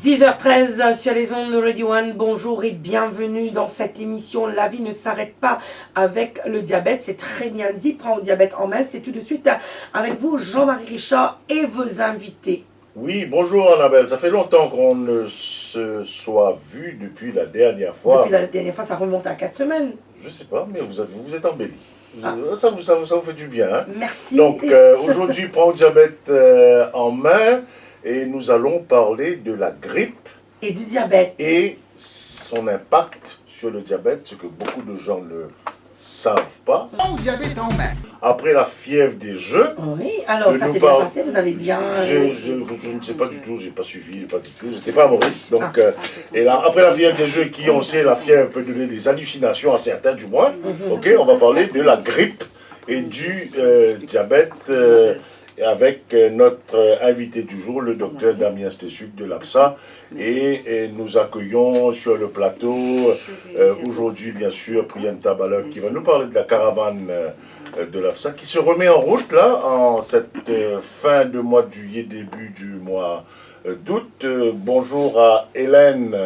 10h13 sur les ondes de Radio One. Bonjour et bienvenue dans cette émission. La vie ne s'arrête pas avec le diabète. C'est très bien dit. Prends le diabète en main. C'est tout de suite avec vous, Jean-Marie Richard et vos invités. Oui, bonjour Annabelle. Ça fait longtemps qu'on ne se soit vu depuis la dernière fois. Depuis la dernière fois, ça remonte à 4 semaines. Je sais pas, mais vous êtes embelli. Ah. Ça vous fait du bien. Hein? Merci. Donc aujourd'hui, prends le diabète en main. Et nous allons parler de la grippe. Et du diabète. Et son impact sur le diabète, ce que beaucoup de gens ne savent pas. Prends le diabète en main. Après la fièvre des jeux. Oui, alors ça s'est bien passé, vous avez bien... Je ne sais pas du tout, j'ai pas suivi, pas du tout. Je n'étais pas à Maurice. Donc, et là, après la fièvre des jeux, qui on sait, la fièvre peut donner des hallucinations à certains du moins. Ok, on va parler de la grippe et du diabète. Avec notre invité du jour, le docteur Damien Stessuk de l'APSA. Et nous accueillons sur le plateau, aujourd'hui bien sûr, Prianta Balak qui va nous parler de la caravane de l'APSA, qui se remet en route là, en cette fin de mois de juillet, début du mois d'août. Bonjour à Hélène,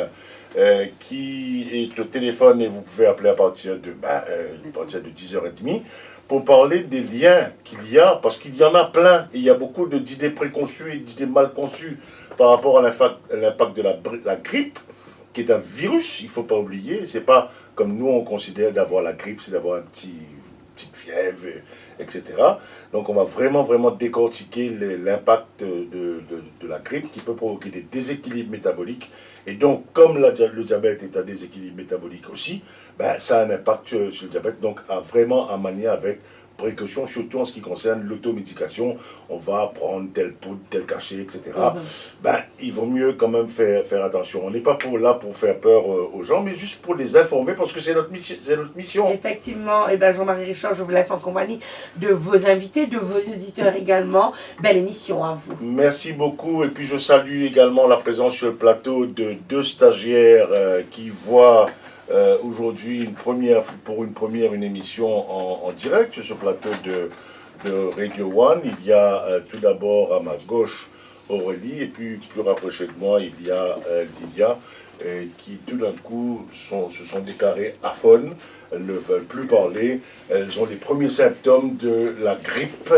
qui est au téléphone et vous pouvez appeler à partir de 10h30. Pour parler des liens qu'il y a, parce qu'il y en a plein, et il y a beaucoup d'idées préconçues et d'idées mal conçues par rapport à l'impact de la grippe, qui est un virus, il ne faut pas oublier. C'est pas comme nous on considère d'avoir la grippe, c'est d'avoir petite fièvre, etc. Donc on va vraiment décortiquer l'impact de la grippe qui peut provoquer des déséquilibres métaboliques. Et donc comme le diabète est un déséquilibre métabolique aussi, ça a un impact sur le diabète, donc vraiment à manier avec précaution, surtout en ce qui concerne l'automédication. On va prendre telle poudre, tel cachet, etc. Il vaut mieux quand même faire attention. On n'est pas là pour faire peur aux gens, mais juste pour les informer, parce que c'est notre mission. Effectivement, et Jean-Marie Richard, je vous laisse en compagnie de vos invités, de vos auditeurs également. Belle émission à vous. Merci beaucoup, et puis je salue également la présence sur le plateau de 2 stagiaires qui voient aujourd'hui une émission en direct sur ce plateau de Radio One. Il y a tout d'abord à ma gauche Aurélie, et puis plus rapproché de moi il y a Lydia, qui tout d'un coup se sont déclarées aphones. Elles ne veulent plus parler. Elles ont les premiers symptômes de la grippe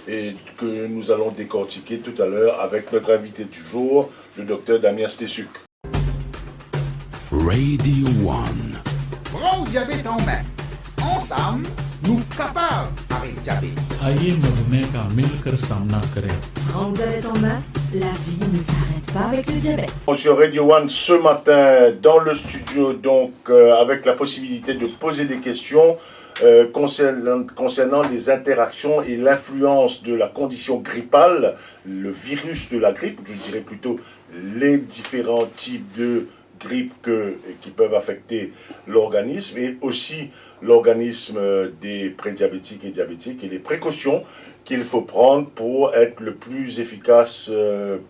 et que nous allons décortiquer tout à l'heure avec notre invité du jour, le docteur Damien Stessuk. Radio One. Prends le diabète en main. Ensemble, nous capables avec le diabète. आइए मधुमेह का मिलकर सामना करें. Prends le diabète en main, la vie ne s'arrête pas avec le diabète. Sur Radio One ce matin dans le studio, donc avec la possibilité de poser des questions concernant les interactions et l'influence de la condition grippale, le virus de la grippe, je dirais plutôt les différents types de grippe qui peuvent affecter l'organisme, et aussi l'organisme des prédiabétiques et diabétiques, et les précautions qu'il faut prendre pour être le plus efficace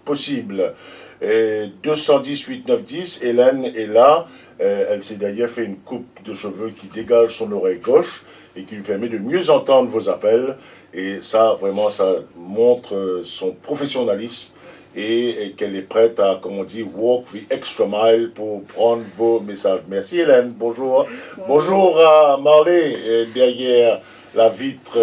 possible. 218 910, Hélène est là. Elle s'est d'ailleurs fait une coupe de cheveux qui dégage son oreille gauche et qui lui permet de mieux entendre vos appels. Et ça, vraiment, ça montre son professionnalisme et qu'elle est prête à, comme on dit, walk the extra mile pour prendre vos messages. Merci Hélène, bonjour. Bonjour à Marley, derrière la vitre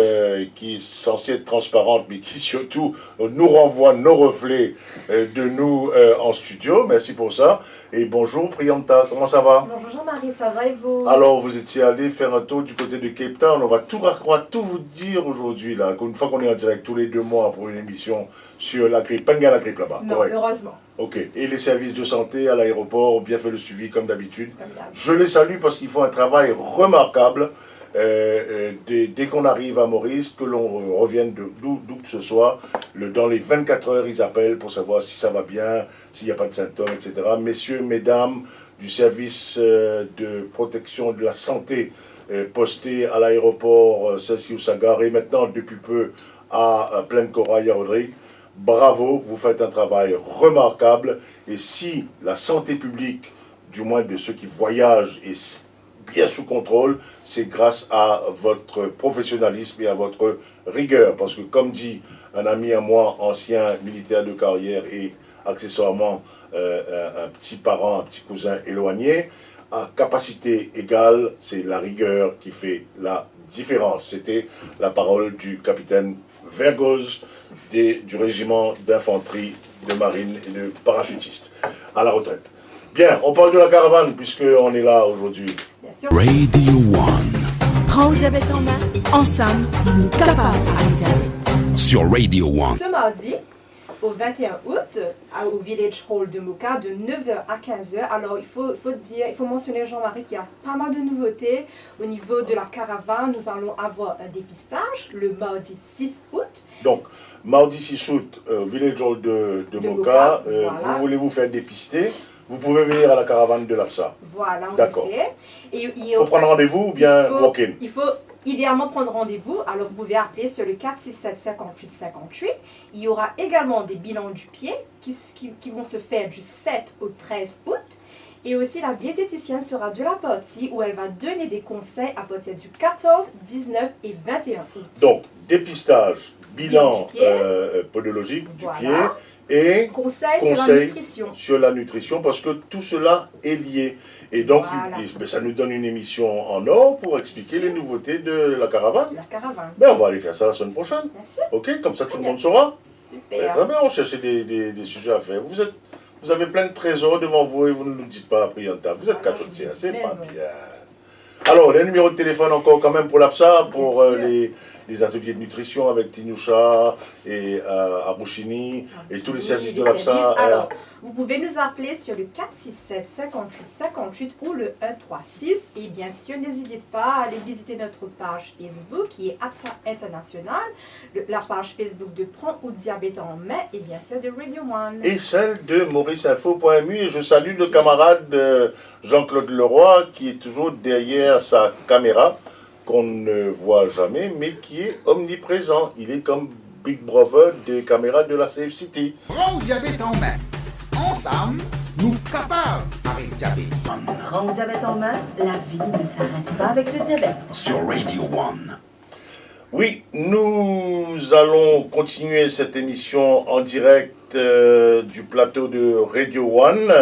qui est censée être transparente, mais qui surtout nous renvoie nos reflets de nous en studio. Merci pour ça. Et bonjour Prianta, comment ça va? Bonjour Jean-Marie, ça va et vous? Alors, vous étiez allé faire un tour du côté de Cape Town. On va tout vous dire aujourd'hui, là. Une fois qu'on est en direct tous les 2 mois pour une émission sur la grippe. Pas bien la grippe là-bas, non, correct. Heureusement. Ok. Et les services de santé à l'aéroport ont bien fait le suivi comme d'habitude. Je les salue parce qu'ils font un travail remarquable. Dès qu'on arrive à Maurice, que l'on revienne d'où que ce soit, dans les 24 heures, ils appellent pour savoir si ça va bien, s'il n'y a pas de symptômes, etc. Messieurs, mesdames du service de protection de la santé posté à l'aéroport Celsius-Sagar et maintenant depuis peu à Plaine Corail à Rodrigue, bravo, vous faites un travail remarquable. Et si la santé publique, du moins de ceux qui voyagent, est bien sous contrôle, c'est grâce à votre professionnalisme et à votre rigueur. Parce que comme dit un ami à moi, ancien militaire de carrière et accessoirement un petit parent, un petit cousin éloigné. À capacité égale, c'est la rigueur qui fait la différence. C'était la parole du capitaine Vergoz du régiment d'infanterie, de marine et de parachutistes à la retraite. Bien, on parle de la caravane puisqu'on est là aujourd'hui. Bien sûr. Radio One. Prends au diabète en main. Ensemble, nous capables avec le diabète. Sur Radio One. Ce mardi, au 21 août, au Village Hall de Moka, de 9h à 15h. Alors, il faut mentionner, Jean-Marie, qu'il y a pas mal de nouveautés. Au niveau de la caravane, nous allons avoir un dépistage le mardi 6 août. Donc, mardi 6 août, Village Hall de De Moka, Moka, voilà. vous voulez vous faire dépister, vous pouvez venir à la caravane de l'APSA. Voilà, en D'accord. effet. Et Il faut prendre rendez-vous ou bien walk-in? Il faut idéalement prendre rendez-vous. Alors, vous pouvez appeler sur le 467 58 58. Il y aura également des bilans du pied qui vont se faire du 7 au 13 août. Et aussi, la diététicienne sera de la partie où elle va donner des conseils à partir du 14, 19 et 21 août. Donc, dépistage, bilan du pied. podologique du Voilà. pied et Conseils sur la conseils nutrition. sur la nutrition parce que tout cela est lié. Et donc, Voilà. ça nous donne une émission en or pour expliquer les nouveautés de la caravane. La caravane. Ben, on va aller faire ça la semaine prochaine. Bien sûr. Ok, comme ça tout le monde saura. Ben, Super. très bien, on cherchait des sujets à faire. Vous avez plein de trésors devant vous et vous ne nous dites pas après en table. Vous êtes cachotiers, c'est Mais pas non. bien. Alors, les numéros de téléphone encore quand même pour l'APSA, pour Bien sûr. les ateliers de nutrition avec Tinoucha et Arushini et tous les services de l'APSA. services. Alors, vous pouvez nous appeler sur le 467 58 58 ou le 136. Et bien sûr, n'hésitez pas à aller visiter notre page Facebook qui est APSA International, la page Facebook de Prends au diabète en main et bien sûr de Radio One. Et celle de mauriceinfo.mu. Et je salue le camarade Jean-Claude Leroy qui est toujours derrière sa caméra, qu'on ne voit jamais, mais qui est omniprésent. Il est comme Big Brother des caméras de la Safe City. Prends au diabète en main. Ensemble, nous capables avec diabète. Prends au diabète en main. La vie ne s'arrête pas avec le diabète. Sur Radio One. Oui, nous allons continuer cette émission en direct du plateau de Radio One,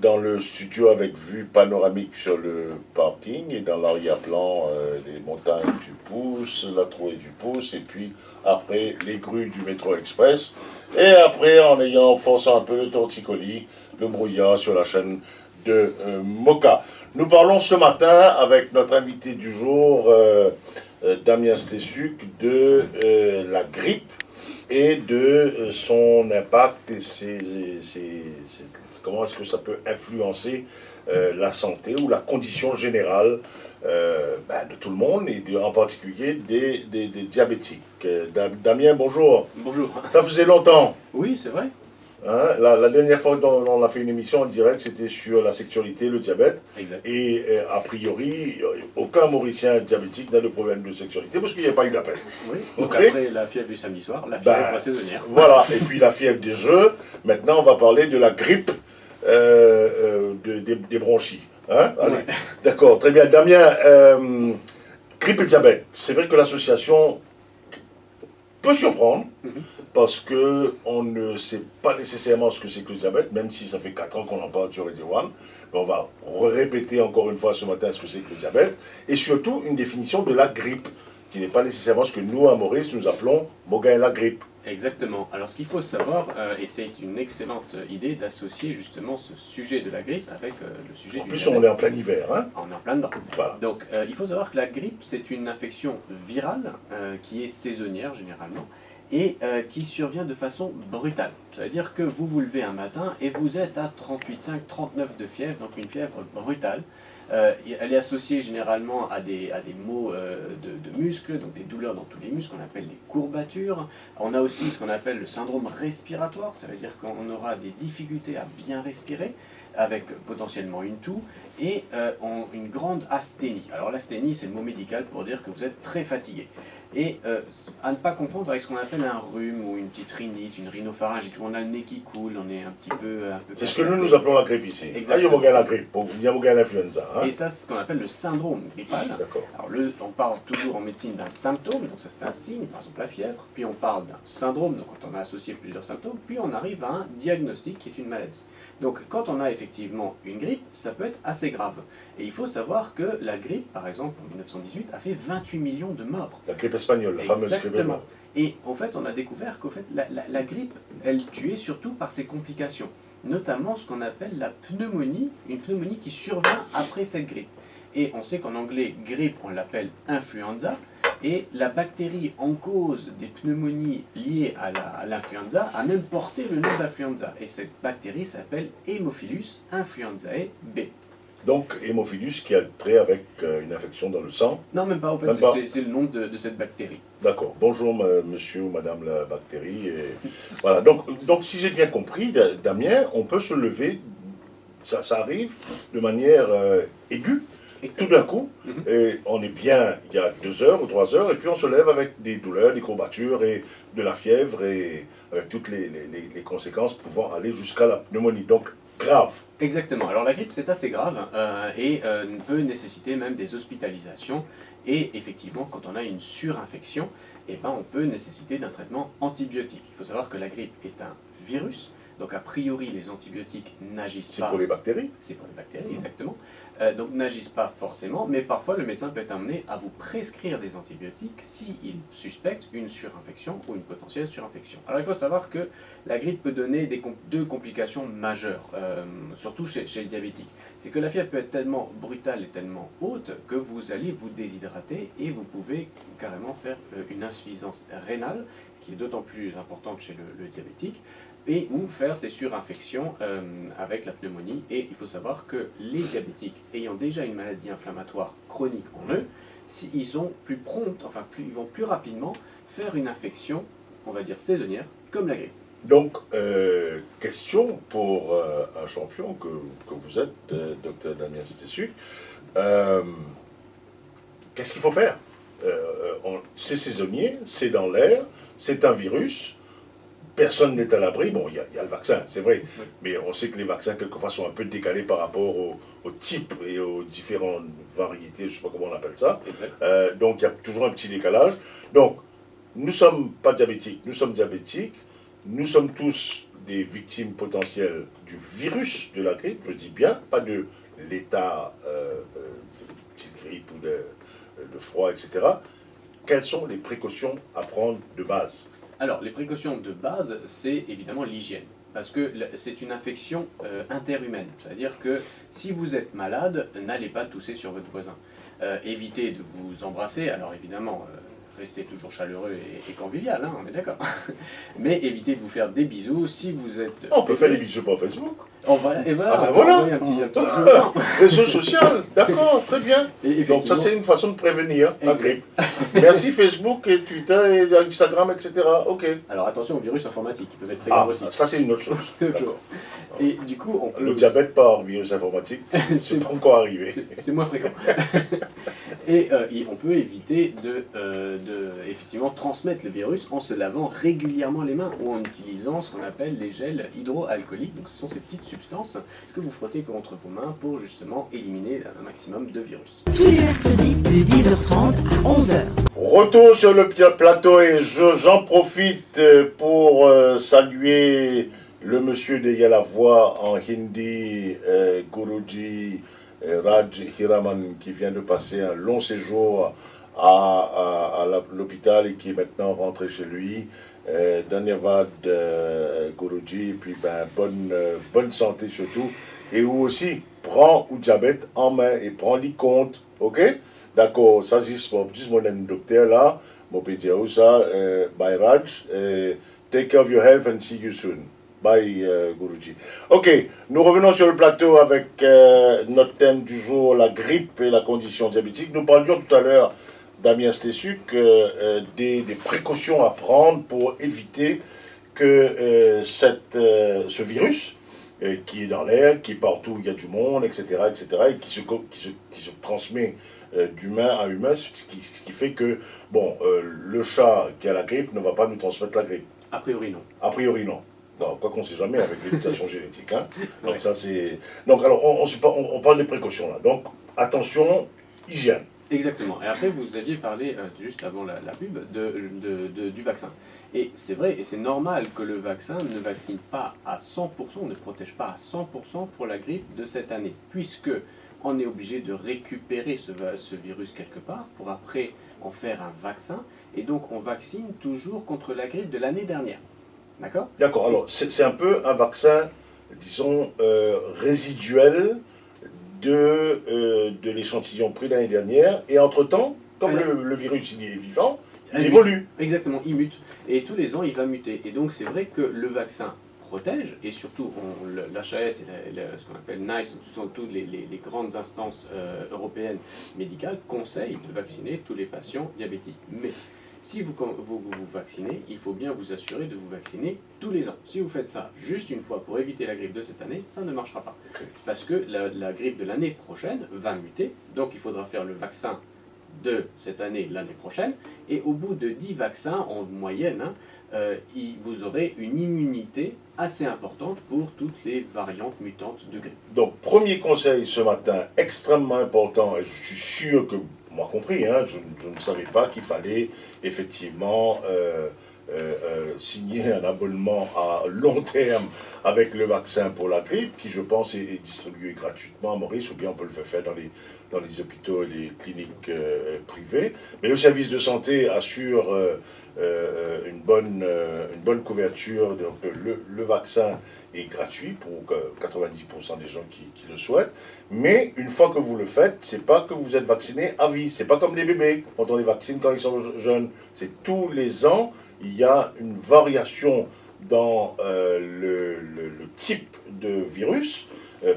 dans le studio avec vue panoramique sur le parking et dans l'arrière-plan les montagnes du Pouce, la Trouée du Pouce et puis après les grues du métro express et après en forçant un peu le torticolis, le brouillard sur la chaîne de Moka. Nous parlons ce matin avec notre invité du jour, Damien Stessuk, de la grippe et de son impact et comment est-ce que ça peut influencer la santé ou la condition générale de tout le monde et en particulier des diabétiques. Damien, bonjour. Bonjour. Ça faisait longtemps. Oui, c'est vrai. Hein, la dernière fois dont on a fait une émission en direct, c'était sur la sexualité, le diabète. Exact. Et a priori, aucun Mauricien diabétique n'a de problème de sexualité parce qu'il n'y a pas eu d'appel. Oui. Donc Ok. après la fièvre du samedi soir, la fièvre saisonnière. Voilà, et puis la fièvre des jeux. Maintenant, on va parler de la grippe des bronchies. Hein? Allez, Ouais. d'accord, très bien. Damien, grippe et diabète. C'est vrai que l'association peut surprendre. Parce qu'on ne sait pas nécessairement ce que c'est que le diabète, même si ça fait 4 ans qu'on en parle sur Radio One. Mais on va répéter encore une fois ce matin ce que c'est que le diabète. Et surtout, une définition de la grippe, qui n'est pas nécessairement ce que nous, à Maurice, nous appelons Moga et la grippe. Exactement. Alors ce qu'il faut savoir, et c'est une excellente idée d'associer justement ce sujet de la grippe avec le sujet En du plus, diabète. on est en plein hiver. Hein? On est en plein dedans. Voilà. Donc il faut savoir que la grippe, c'est une infection virale qui est saisonnière généralement et qui survient de façon brutale. C'est-à-dire que vous vous levez un matin et vous êtes à 38,5, 39 de fièvre, donc une fièvre brutale. Elle est associée généralement à des maux de muscles, donc des douleurs dans tous les muscles, qu'on appelle des courbatures. On a aussi ce qu'on appelle le syndrome respiratoire, ça veut dire qu'on aura des difficultés à bien respirer, avec potentiellement une toux, et une grande asthénie. Alors l'asthénie, c'est le mot médical pour dire que vous êtes très fatigué. Et à ne pas confondre avec ce qu'on appelle un rhume ou une petite rhinite, une rhinopharyngite, on a le nez qui coule, on est un peu C'est ce que nous appelons la grippe ici. Exactement. Il y a la grippe, il y a l'influenza. Hein? Et ça, c'est ce qu'on appelle le syndrome grippal. D'accord. Alors, on parle toujours en médecine d'un symptôme, donc ça c'est un signe, par exemple la fièvre, puis on parle d'un syndrome, donc quand on a associé plusieurs symptômes, puis on arrive à un diagnostic qui est une maladie. Donc quand on a effectivement une grippe, ça peut être assez grave. Et il faut savoir que la grippe, par exemple, en 1918, a fait 28 millions de morts. La grippe espagnole, la fameuse grippe espagnole. Et en fait, on a découvert qu'en fait, la grippe, elle tuait surtout par ses complications, notamment ce qu'on appelle la pneumonie, une pneumonie qui survient après cette grippe. Et on sait qu'en anglais, grippe, on l'appelle influenza, et la bactérie en cause des pneumonies liées à l'influenza a même porté le nom d'influenza. Et cette bactérie s'appelle Haemophilus influenzae B. Donc, hémophilus qui a trait avec une infection dans le sang. Non, même pas, en fait, c'est le nom de cette bactérie. D'accord. Bonjour, monsieur ou madame la bactérie. Et voilà. Donc, si j'ai bien compris, Damien, on peut se lever, ça arrive de manière aiguë, tout d'un coup, et on est bien il y a 2 heures ou 3 heures, et puis on se lève avec des douleurs, des courbatures, et de la fièvre, et avec toutes les conséquences pouvant aller jusqu'à la pneumonie. Donc, grave. Exactement. Alors la grippe, c'est assez grave et peut nécessiter même des hospitalisations. Et effectivement, quand on a une surinfection, eh ben, on peut nécessiter d'un traitement antibiotique. Il faut savoir que la grippe est un virus, donc a priori les antibiotiques n'agissent pas. C'est pour les bactéries. C'est pour les bactéries, exactement. Donc n'agissent pas forcément, mais parfois le médecin peut être amené à vous prescrire des antibiotiques s'il suspecte une surinfection ou une potentielle surinfection. Alors il faut savoir que la grippe peut donner deux complications majeures, surtout chez le diabétique. C'est que la fièvre peut être tellement brutale et tellement haute que vous allez vous déshydrater et vous pouvez carrément faire une insuffisance rénale, qui est d'autant plus importante chez le diabétique, et ou faire ces surinfections avec la pneumonie. Et il faut savoir que les diabétiques ayant déjà une maladie inflammatoire chronique en eux, ils sont plus promptes, ils vont plus rapidement faire une infection, on va dire saisonnière, comme la grippe. Donc, question pour un champion que vous êtes, docteur Damien Stessuc. Qu'est-ce qu'il faut faire? C'est saisonnier, c'est dans l'air, c'est un virus. Personne n'est à l'abri. Bon, il y a le vaccin, c'est vrai. Oui. Mais on sait que les vaccins, quelquefois, sont un peu décalés par rapport au type et aux différentes variétés, je ne sais pas comment on appelle ça. Donc, il y a toujours un petit décalage. Donc, nous ne sommes pas diabétiques, nous sommes diabétiques. Nous sommes tous des victimes potentielles du virus de la grippe, je dis bien, pas de l'état de petite grippe ou de froid, etc. Quelles sont les précautions à prendre de base? Alors, les précautions de base, c'est évidemment l'hygiène. Parce que c'est une infection interhumaine. C'est-à-dire que si vous êtes malade, n'allez pas tousser sur votre voisin. Évitez de vous embrasser. Alors évidemment, restez toujours chaleureux et convivial, hein, on est d'accord. Mais évitez de vous faire des bisous si vous êtes... On peut faire des bisous par Facebook. Et voilà, ah ben voilà. Un petit bisou. Réseau social, d'accord, très bien. Donc ça c'est une façon de prévenir la grippe. Merci Facebook et Twitter et Instagram, etc. Ok. Alors attention aux virus informatiques, ils peuvent être très graves aussi. Ça c'est une autre chose. C'est autre chose. Et du coup, on peut... Le diabète par virus informatique, c'est pas encore arrivé. C'est moins fréquent. Et on peut éviter de effectivement transmettre le virus en se lavant régulièrement les mains ou en utilisant ce qu'on appelle les gels hydroalcooliques. Donc ce sont ces petites substances que vous frottez contre vos mains pour justement éliminer un maximum de virus. Tous les mercredis de 10h30 à 11h. Retour sur le plateau et j'en profite pour saluer le monsieur derrière la voix en hindi, Guruji Raj Hiraman, qui vient de passer un long séjour à l'hôpital et qui est maintenant rentré chez lui. Dhanyavad Guruji, et puis bonne santé surtout. Et vous aussi, prends le diabète en main et prends les comptes, ok? D'accord, ça c'est mon docteur là, mon pédiatre, ça, by Raj. Take care of your health and see you soon. Bye, Guruji. Ok, nous revenons sur le plateau avec notre thème du jour, la grippe et la condition diabétique. Nous parlions tout à l'heure, Damien Stessuc, des précautions à prendre pour éviter que ce virus, qui est dans l'air, qui est partout où il y a du monde, etc., et qui se transmet d'humain à humain, ce qui fait que, bon, le chat qui a la grippe ne va pas nous transmettre la grippe. A priori non. A priori non. Non, quoi qu'on ne sait jamais avec les mutations génétiques. Hein. Donc Ouais. ça c'est... Donc alors on parle des précautions là. Donc attention, hygiène. Exactement. Et après, vous aviez parlé, juste avant la pub, du vaccin. Et c'est vrai, et c'est normal que le vaccin ne vaccine pas à 100%, ne protège pas à 100% pour la grippe de cette année, puisque on est obligé de récupérer ce virus quelque part pour après en faire un vaccin. Et donc, on vaccine toujours contre la grippe de l'année dernière. D'accord? D'accord, alors c'est un peu un vaccin, disons, résiduel de l'échantillon pris l'année dernière. Et entre-temps, comme le virus il est vivant, il évolue. Exactement, il mute. Et tous les ans, il va muter. Et donc, c'est vrai que le vaccin protège, et surtout l'HAS et ce qu'on appelle NICE, donc ce sont toutes les grandes instances européennes médicales, conseillent de vacciner tous les patients diabétiques. Mais si vous vaccinez, il faut bien vous assurer de vous vacciner tous les ans. Si vous faites ça juste une fois pour éviter la grippe de cette année, ça ne marchera pas. Parce que la grippe de l'année prochaine va muter, donc il faudra faire le vaccin de cette année, l'année prochaine, et au bout de 10 vaccins, en moyenne, vous aurez une immunité assez importante pour toutes les variantes mutantes de grippe. Donc premier conseil ce matin, extrêmement important, et je suis sûr que, moi compris, hein, je ne savais pas qu'il fallait effectivement signer un abonnement à long terme avec le vaccin pour la grippe, qui je pense est distribué gratuitement à Maurice, ou bien on peut le faire dans les hôpitaux et les cliniques privées. Mais le service de santé assure une bonne couverture, donc le vaccin est gratuit pour 90% des gens qui le souhaitent. Mais une fois que vous le faites, c'est pas que vous êtes vacciné à vie. C'est pas comme les bébés, quand on les vaccine quand ils sont jeunes. C'est tous les ans, il y a une variation dans le type de virus,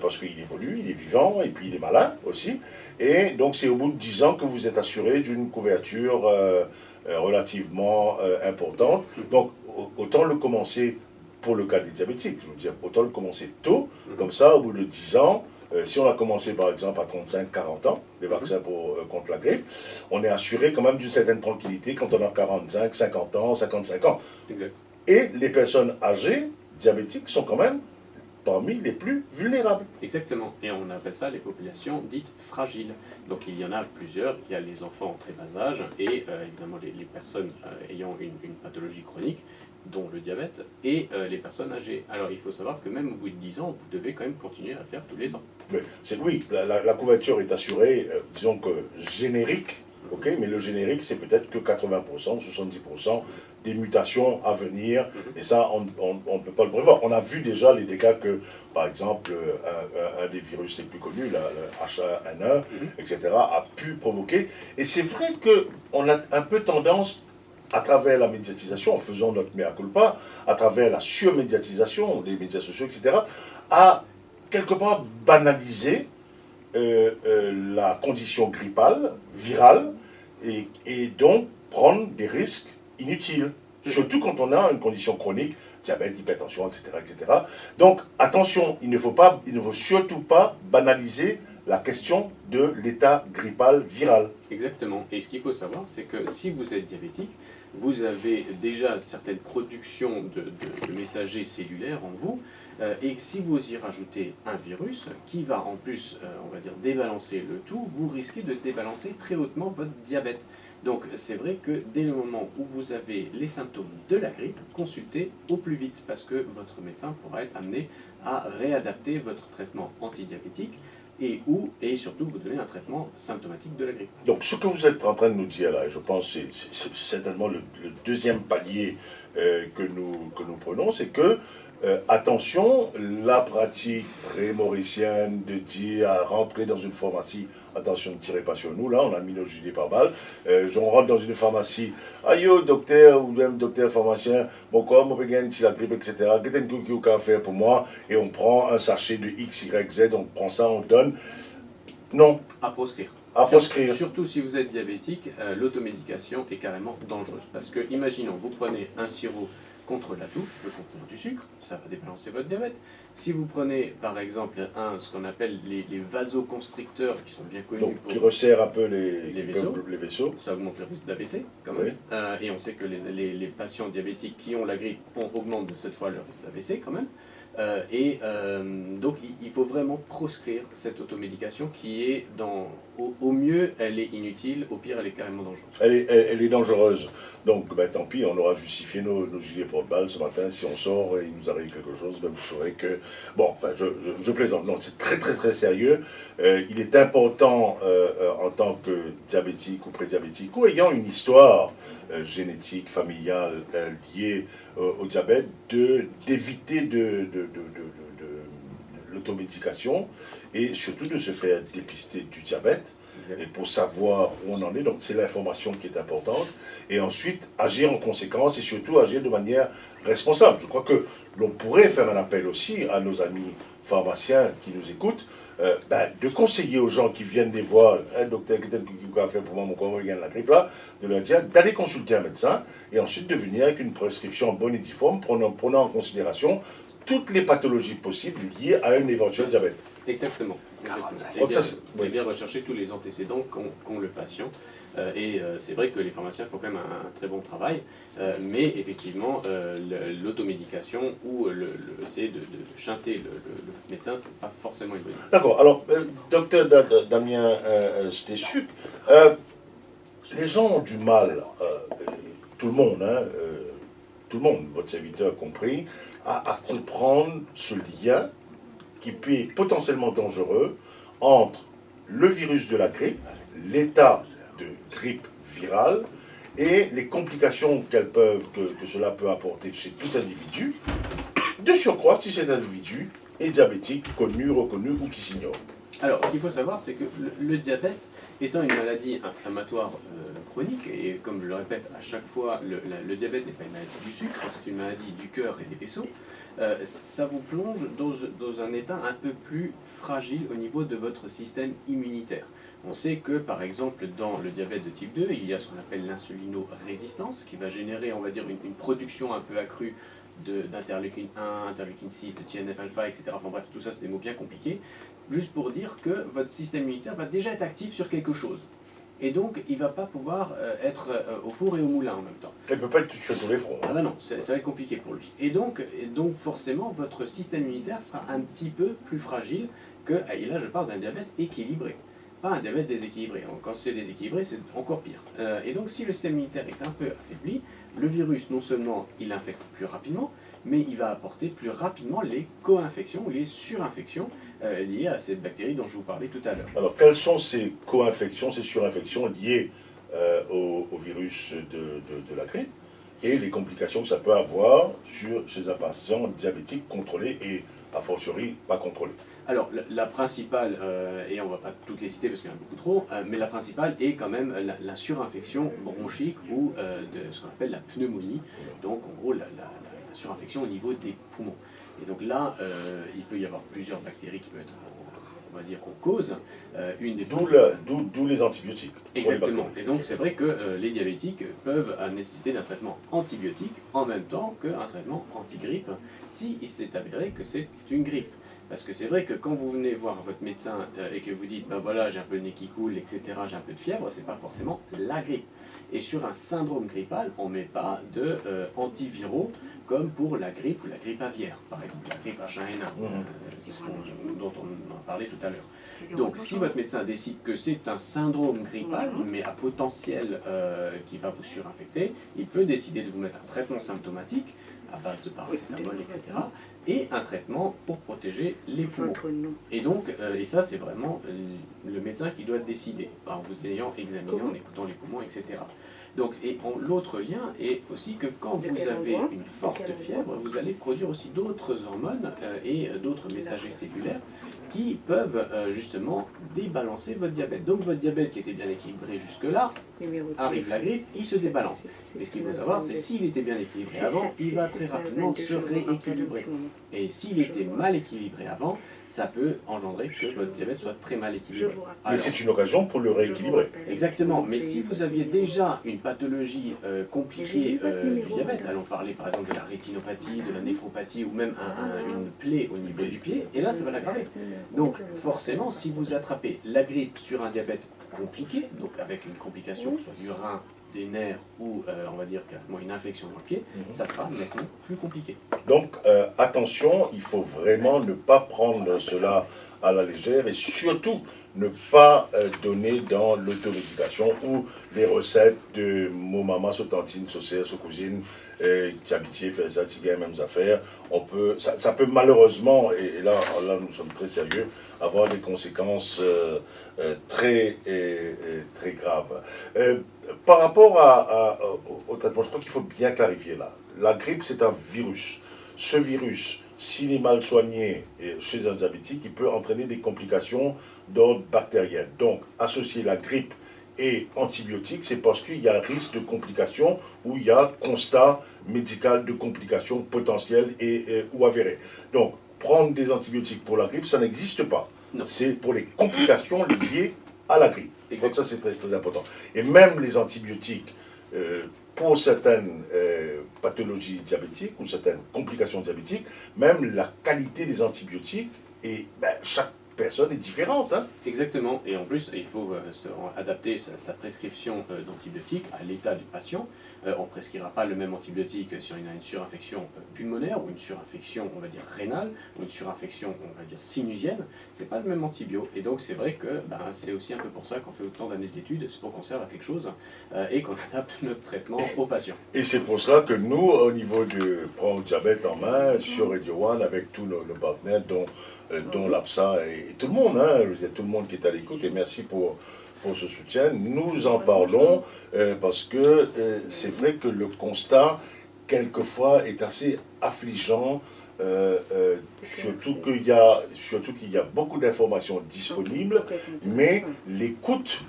parce qu'il évolue, il est vivant, et puis il est malin aussi. Et donc c'est au bout de 10 ans que vous êtes assuré d'une couverture relativement importante. Donc autant le commencer pour le cas des diabétiques, je veux dire, autant le commencer tôt, comme ça au bout de 10 ans, si on a commencé par exemple à 35-40 ans, les vaccins contre la grippe, on est assuré quand même d'une certaine tranquillité quand on a 45, 50 ans, 55 ans. Exact. Et les personnes âgées, diabétiques, sont quand même parmi les plus vulnérables. Exactement, et on appelle ça les populations dites fragiles. Donc il y en a plusieurs, il y a les enfants en très bas âge et évidemment les personnes ayant une pathologie chronique, dont le diabète, et les personnes âgées. Alors il faut savoir que même au bout de 10 ans, vous devez quand même continuer à faire tous les ans. Mais oui, la couverture est assurée, disons que générique, ok, mais le générique c'est peut-être que 80%, 70% des mutations à venir, et ça on ne peut pas le prévoir. On a vu déjà les dégâts que, par exemple, un des virus les plus connus, le H1N1, etc., a pu provoquer. Et c'est vrai qu'on a un peu tendance, à travers la médiatisation, en faisant notre mea culpa, à travers la surmédiatisation des médias sociaux, etc., à quelque part banaliser la condition grippale, virale, et donc prendre des risques inutiles, surtout quand on a une condition chronique, diabète, hypertension, etc., etc. Donc attention, il ne faut surtout pas banaliser la question de l'état grippal viral. Exactement, et ce qu'il faut savoir, c'est que si vous êtes diabétique, vous avez déjà certaines productions de messagers cellulaires en vous, et si vous y rajoutez un virus qui va en plus, on va dire, débalancer le tout, vous risquez de débalancer très hautement votre diabète. Donc c'est vrai que dès le moment où vous avez les symptômes de la grippe, consultez au plus vite, parce que votre médecin pourra être amené à réadapter votre traitement antidiabétique, et surtout vous donner un traitement symptomatique de la grippe. Donc ce que vous êtes en train de nous dire là, et je pense que c'est certainement le deuxième palier que nous prenons, c'est que attention, la pratique très mauricienne de dire à rentrer dans une pharmacie, attention ne tirez pas sur nous, là on a mis nos gilets par balle, on rentre dans une pharmacie, aïe docteur ou même docteur pharmacien, bon comme on peut gagner si la grippe, etc., qu'est-ce que vous pouvez faire pour moi, et on prend un sachet de X, Y, Z, on prend ça, on donne, non. À proscrire. À proscrire. Surtout si vous êtes diabétique, l'automédication est carrément dangereuse. Parce que, imaginons, vous prenez un sirop contrôle la toux, le conteneur du sucre, ça va débalancer votre diabète. Si vous prenez par exemple ce qu'on appelle les vasoconstricteurs qui sont bien connus Donc, pour qui resserre un peu les vaisseaux. ça augmente le risque d'AVC quand même. Et on sait que les patients diabétiques qui ont la grippe augmentent de 7 fois le risque d'AVC quand même. Donc il faut vraiment proscrire cette automédication qui est au mieux elle est inutile, au pire elle est carrément dangereuse. Elle est dangereuse. Donc tant pis, on aura justifié nos gilets pour le bal ce matin. Si on sort et il nous arrive quelque chose, vous saurez que... Bon, enfin, je plaisante. Non, c'est très très très sérieux. Il est important en tant que diabétique ou prédiabétique ou ayant une histoire génétique, familiale liée au diabète, d'éviter de l'automédication et surtout de se faire dépister du diabète et pour savoir où on en est. Donc c'est l'information qui est importante et ensuite agir en conséquence et surtout agir de manière responsable. Je crois que l'on pourrait faire un appel aussi à nos amis pharmaciens qui nous écoutent de conseiller aux gens qui viennent les voir, un docteur qui va faire pour moi mon corps, il y a la grippe là, de leur dire d'aller consulter un médecin et ensuite de venir avec une prescription bonne et difforme, prenant en considération toutes les pathologies possibles liées à un éventuel diabète. Exactement. C'est bien rechercher tous les antécédents qu'ont le patient. C'est vrai que les pharmaciens font quand même un très bon travail, mais effectivement, l'automédication ou essayer de chanter le médecin, c'est pas forcément une bonne idée. D'accord. Alors, docteur Damien Stessuc, les gens ont du mal, tout le monde, votre serviteur compris, à comprendre ce lien qui peut être potentiellement dangereux entre le virus de la grippe, l'état de grippe virale et les complications que cela peut apporter chez tout individu, de surcroît si cet individu est diabétique, connu, reconnu ou qui s'ignore. Alors, ce qu'il faut savoir, c'est que le diabète, étant une maladie inflammatoire chronique, et comme je le répète à chaque fois, le diabète n'est pas une maladie du sucre, c'est une maladie du cœur et des vaisseaux, ça vous plonge dans un état un peu plus fragile au niveau de votre système immunitaire. On sait que, par exemple, dans le diabète de type 2, il y a ce qu'on appelle l'insulino-résistance, qui va générer, on va dire, une production un peu accrue d'interleukine 1, interleukine 6, de TNF-alpha, etc. Enfin bref, tout ça, c'est des mots bien compliqués. Juste pour dire que votre système immunitaire va déjà être actif sur quelque chose. Et donc, il ne va pas pouvoir être au four et au moulin en même temps. Il ne peut pas être sur tous les fronts. Ah ben non, ça va être compliqué pour lui. Et donc, forcément, votre système immunitaire sera un petit peu plus fragile que, et là je parle d'un diabète équilibré, pas un diabète déséquilibré. Quand c'est déséquilibré, c'est encore pire. Et donc, si le système immunitaire est un peu affaibli, le virus, non seulement il infecte plus rapidement, mais il va apporter plus rapidement les co-infections ou les surinfections liées à ces bactéries dont je vous parlais tout à l'heure. Alors, quelles sont ces co-infections, ces surinfections liées au virus de la grippe et les complications que ça peut avoir chez un patient diabétique contrôlé et, a fortiori, pas contrôlé? Alors, la principale, et on ne va pas toutes les citer parce qu'il y en a beaucoup trop, mais la principale est quand même la surinfection bronchique ou de ce qu'on appelle la pneumonie, donc en gros la surinfection au niveau des poumons. Et donc là, il peut y avoir plusieurs bactéries qui peuvent être, on va dire, en cause. D'où les antibiotiques. Exactement. Et donc c'est vrai que les diabétiques peuvent nécessiter d'un traitement antibiotique en même temps qu'un traitement anti-grippe, si il s'est avéré que c'est une grippe. Parce que c'est vrai que quand vous venez voir votre médecin et que vous dites, ben voilà, j'ai un peu le nez qui coule, etc., j'ai un peu de fièvre, c'est pas forcément la grippe. Et sur un syndrome grippal, on ne met pas de antiviraux comme pour la grippe ou la grippe aviaire, par exemple, la grippe H1N1, dont on en parlait tout à l'heure. Donc, si votre médecin décide que c'est un syndrome grippal, mais à potentiel qui va vous surinfecter, il peut décider de vous mettre un traitement symptomatique à base de paracétamol, etc., et un traitement pour protéger les poumons. Et donc, et ça c'est vraiment le médecin qui doit décider, en vous ayant examiné, en écoutant les poumons, etc. Donc, et l'autre lien est aussi que quand vous avez une forte fièvre, vous allez produire aussi d'autres hormones et d'autres messagers cellulaires qui peuvent justement débalancer votre diabète. Donc votre diabète qui était bien équilibré jusque-là, arrive la grippe, il se débalance. Mais ce qu'il faut savoir, c'est s'il était bien équilibré avant, il va très rapidement se rééquilibrer. Et s'il était mal équilibré avant, ça peut engendrer que votre diabète soit très mal équilibré. Mais Alors, c'est une occasion pour le rééquilibrer. exactement, mais si vous aviez déjà une pathologie compliquée du diabète, allons parler par exemple de la rétinopathie, de la néphropathie ou même une plaie au niveau du pied, et là ça va l'aggraver. Donc forcément, si vous attrapez la grippe sur un diabète compliqué, donc avec une complication soit du rein, des nerfs ou on va dire carrément une infection dans le pied, ça sera nettement plus compliqué. Donc attention, il faut vraiment ne pas prendre cela à la légère et surtout ne pas donner dans l'automédication ou les recettes de mon maman, sa tantine, sa sœur, sa cousine, qui habitié, fait ça, qui bien mêmes affaires. Ça peut malheureusement, et là nous sommes très sérieux, avoir des conséquences très graves. Par rapport au traitement, je crois qu'il faut bien clarifier là. La grippe, c'est un virus. Ce virus, s'il est mal soigné chez un diabétique, il peut entraîner des complications d'ordre bactérien. Donc, associer la grippe et antibiotiques, c'est parce qu'il y a risque de complications ou il y a constat médical de complications potentielles ou avérées. Donc, prendre des antibiotiques pour la grippe, ça n'existe pas. C'est pour les complications liées à la grippe. Donc ça, c'est très, très important. Et même les antibiotiques, pour certaines pathologies diabétiques ou certaines complications diabétiques, même la qualité des antibiotiques, chaque personne est différente. Hein. Exactement, et en plus, il faut adapter sa prescription d'antibiotiques à l'état du patient. On ne prescrira pas le même antibiotique si on a une surinfection pulmonaire ou une surinfection, on va dire, rénale, ou une surinfection, on va dire, sinusienne. Ce n'est pas le même antibio. Et donc, c'est vrai que c'est aussi un peu pour ça qu'on fait autant d'années d'études, c'est pour qu'on serve à quelque chose et qu'on adapte notre traitement aux patients. Et c'est pour cela que nous, au niveau de Prends le diabète en main, sur Radio One, avec tous nos partenaires, dont l'APSA et tout le monde, hein, il y a tout le monde qui est à l'écoute, et merci pour ce soutien. Nous en parlons parce que c'est vrai que le constat, quelquefois, est assez affligeant, surtout qu'il y a beaucoup d'informations disponibles, mais l'écoute,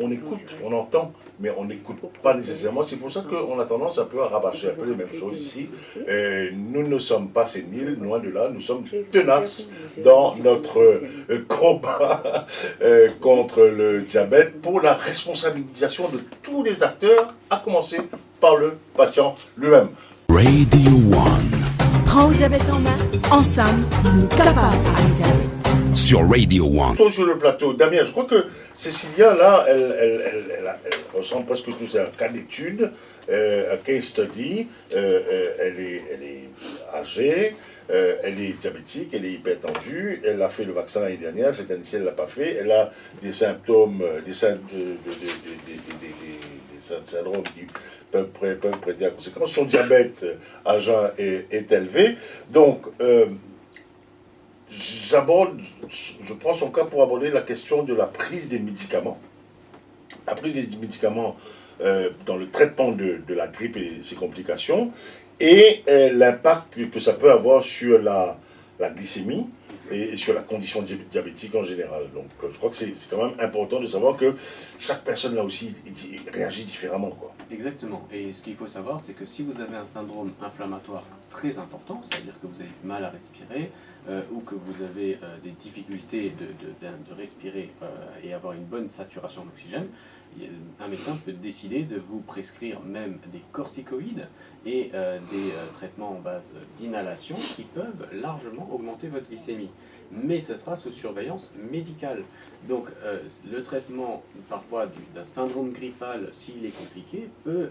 on écoute, on entend, mais on n'écoute pas nécessairement. C'est pour ça qu'on a tendance un peu à rabâcher un peu les mêmes choses ici. Nous ne sommes pas séniles, loin de là, nous sommes tenaces dans notre combat contre le diabète pour la responsabilisation de tous les acteurs, à commencer par le patient lui-même. Radio One. Prends le diabète en main. Ensemble, nous capables à diabète. Sur Radio One. Sur le plateau, Damien, je crois que Cécilia, là, elle ressemble presque tous à un cas d'étude, un case study. Elle est âgée, elle est diabétique, elle est hypertendue, elle a fait le vaccin l'année dernière, cette année-ci, elle ne l'a pas fait. Elle a des symptômes, des syndromes qui peuvent prêter à conséquence. Son diabète à jeun est élevé. Donc, je prends son cas pour aborder la question de la prise des médicaments. La prise des médicaments dans le traitement de la grippe et ses complications, et l'impact que ça peut avoir sur la glycémie et sur la condition diabétique en général. Donc je crois que c'est quand même important de savoir que chaque personne là aussi réagit différemment, quoi. Exactement, et ce qu'il faut savoir, c'est que si vous avez un syndrome inflammatoire très important, c'est-à-dire que vous avez mal à respirer, ou que vous avez des difficultés de respirer et avoir une bonne saturation d'oxygène, un médecin peut décider de vous prescrire même des corticoïdes et des traitements en base d'inhalation qui peuvent largement augmenter votre glycémie. Mais ce sera sous surveillance médicale. Donc le traitement parfois d'un syndrome grippal, s'il est compliqué, peut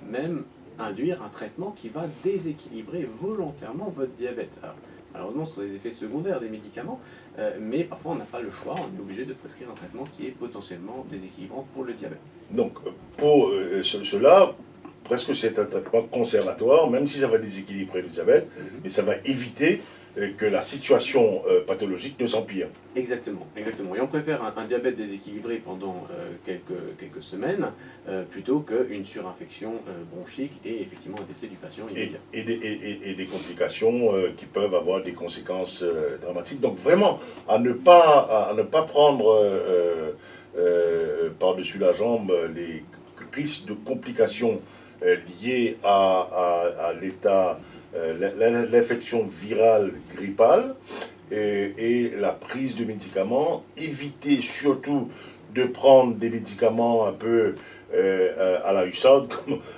même induire un traitement qui va déséquilibrer volontairement votre diabète. Alors, malheureusement, ce sont des effets secondaires des médicaments, mais parfois on n'a pas le choix, on est obligé de prescrire un traitement qui est potentiellement déséquilibrant pour le diabète. Donc pour cela, presque c'est un traitement conservatoire, même si ça va déséquilibrer le diabète, mais ça va éviter que la situation pathologique ne s'empire. Exactement, exactement. Et on préfère un diabète déséquilibré pendant quelques semaines plutôt qu'une surinfection bronchique et effectivement un décès du patient immédiat. Et des complications qui peuvent avoir des conséquences dramatiques. Donc vraiment, à ne pas prendre par-dessus la jambe les risques de complications liées à l'état, l'infection virale grippale et la prise de médicaments. Éviter surtout de prendre des médicaments un peu à la hussarde,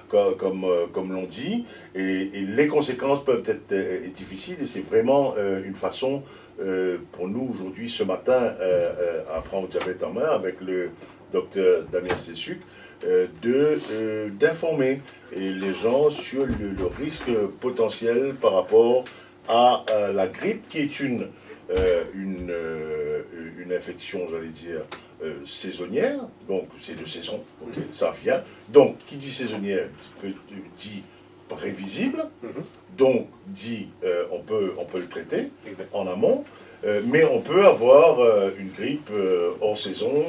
comme l'on dit, et les conséquences peuvent être difficiles, et c'est vraiment une façon pour nous aujourd'hui, ce matin, à prendre le diabète en main avec le docteur Damien Stesuk, d'informer les gens sur le risque potentiel par rapport à la grippe, qui est une infection, j'allais dire, saisonnière, donc c'est de saison, okay, ça vient. Donc, qui dit saisonnière dit prévisible, donc dit on peut le traiter en amont, mais on peut avoir une grippe hors saison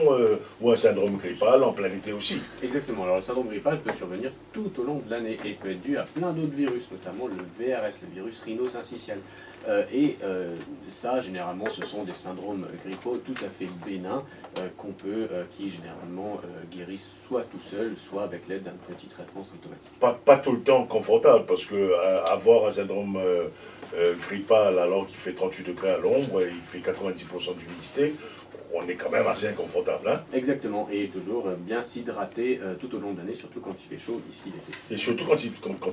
ou un syndrome grippal en plein été aussi. Exactement, alors le syndrome grippal peut survenir tout au long de l'année et peut être dû à plein d'autres virus, notamment le VRS, le virus rhino-syncytial. Ça, généralement, ce sont des syndromes grippaux tout à fait bénins qui généralement guérissent soit tout seul, soit avec l'aide d'un petit traitement symptomatique. Pas tout le temps confortable, parce que avoir un syndrome grippal alors qu'il fait 38 degrés à l'ombre et il fait 90% d'humidité, on est quand même assez inconfortable. Hein. Exactement, et toujours bien s'hydrater tout au long de l'année, surtout quand il fait chaud ici l'été. Et surtout quand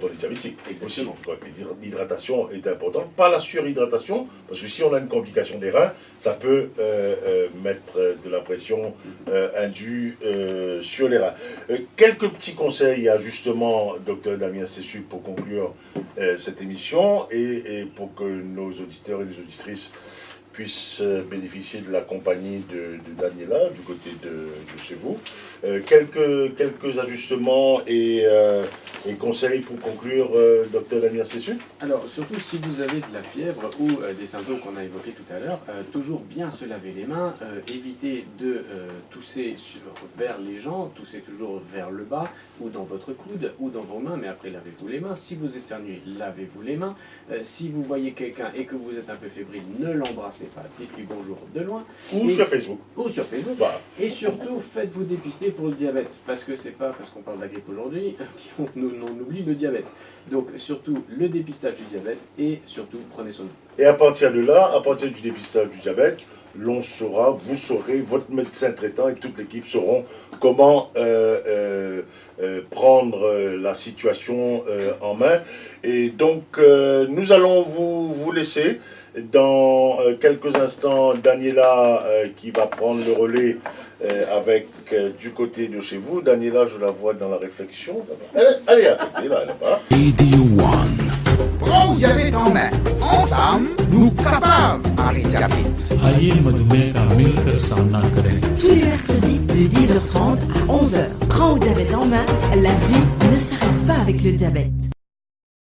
on est diabétique. Exactement. Aussi. L'hydratation est importante, pas la surhydratation, parce que si on a une complication des reins, ça peut mettre de la pression indue sur les reins. Quelques petits conseils et ajustements, docteur Damien Stesuk, pour conclure cette émission et pour que nos auditeurs et les auditrices puissent bénéficier de la compagnie de Daniela du côté de chez vous. Quelques ajustements et conseils pour conclure, docteur Damien Stesuk. Alors, surtout si vous avez de la fièvre ou des symptômes qu'on a évoqués tout à l'heure, toujours bien se laver les mains, éviter de tousser vers les gens, tousser toujours vers le bas ou dans votre coude ou dans vos mains, mais après lavez-vous les mains. Si vous éternuez, lavez-vous les mains. Si vous voyez quelqu'un et que vous êtes un peu fébrile, ne l'embrassez pas, dites-lui bonjour de loin. Sur Facebook. Ou sur Facebook. Voilà. Et surtout, faites-vous dépister pour le diabète, parce que c'est pas parce qu'on parle de la grippe aujourd'hui qu'on oublie le diabète. Donc surtout le dépistage du diabète et surtout prenez soin de vous. Et à partir de là, à partir du dépistage du diabète, vous saurez, votre médecin traitant et toute l'équipe sauront comment prendre la situation en main. Et donc, nous allons vous laisser. Dans quelques instants, Daniela qui va prendre le relais avec du côté de chez vous. Daniela, je la vois dans la réflexion. Elle est à côté, là, là-bas. Radio One. Prends diabète en main. Ensemble, nous capables d'arrêter diabète. आइए मधुमेह का मिलकर सामना करें. Tous les mercredis de 10h30 à 11h. Prends au diabète en main, la vie ne s'arrête pas avec le diabète.